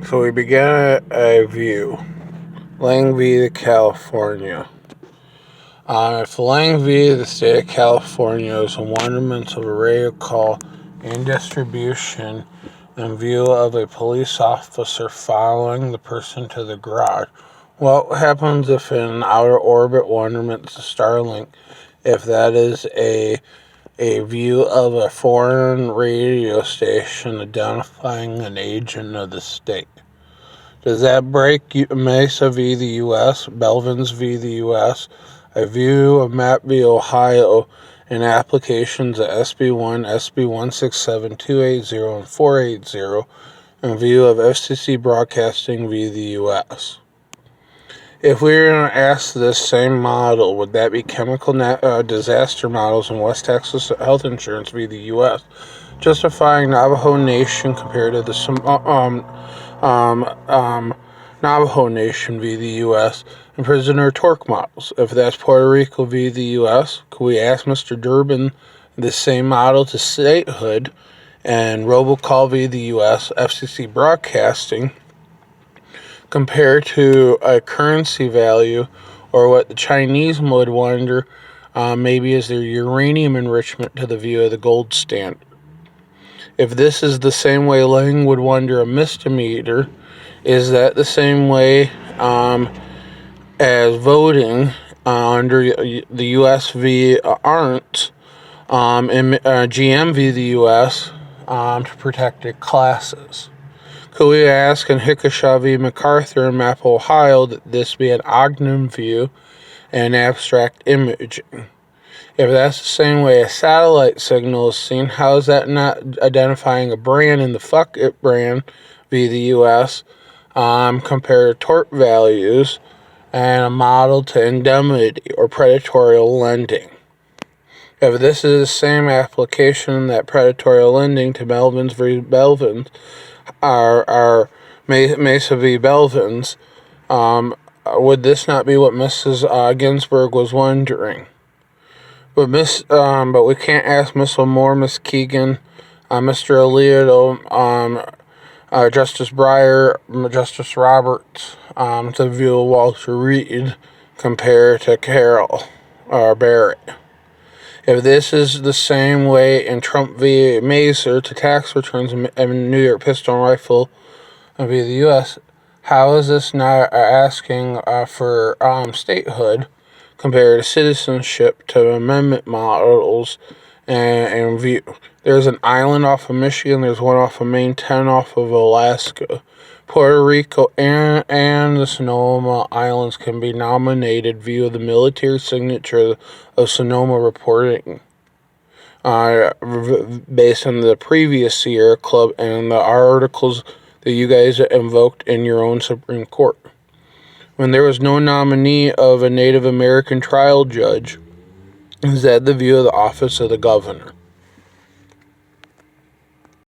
So we began a view. Lange v. California. If Lange v. the state of California is a wonderment of a radio call and distribution in view of a police officer following the person to the garage, what happens if in outer orbit wonderment to Starlink, if that is a view of a foreign radio station identifying an agent of the state? Does that break Mesa v. the U.S., Belvins v. the U.S., a view of map v. Ohio, and applications at SB1, SB167, 280, and 480, in view of FCC Broadcasting v. the U.S.? If we were going to ask this same model, would that be chemical disaster models in West Texas health insurance v. the U.S., justifying Navajo Nation compared to the Navajo Nation v. the U.S., and prisoner torque models? If that's Puerto Rico v. the U.S., could we ask Mr. Durbin the same model to statehood and robocall v. the U.S., FCC Broadcasting, compared to a currency value, or what the Chinese would wonder maybe is their uranium enrichment to the view of the gold standard? If this is the same way Lange would wonder a misdemeanor, is that the same way as voting under the U.S. v. Arndt and GM v. the U.S. To protected classes? Could we ask in Hickashaw v. MacArthur in Map, Ohio, that this be an Ogden view and abstract imaging? If that's the same way a satellite signal is seen, how is that not identifying a brand in the fuck it brand v. the U.S., compared to tort values and a model to indemnity or predatory lending? If this is the same application that predatory lending to Belvins v. Belvins, our Mesa v. Belvins, would this not be what Mrs. Ginsburg was wondering? But we can't ask Miss O'More, Miss Keegan, Mr. Alito, Justice Breyer, Justice Roberts, to view Walter Reed compared to Carroll or Barrett. If this is the same way in Trump v. Mazer to tax returns and New York pistol and rifle v. the U.S., how is this not asking for statehood compared to citizenship to amendment models and view? There's an island off of Michigan, there's one off of Maine, 10 off of Alaska. Puerto Rico and the Sonoma Islands can be nominated via the military signature of Sonoma reporting, based on the previous Sierra Club and the articles that you guys invoked in your own Supreme Court. When there was no nominee of a Native American trial judge, is that the view of the office of the governor?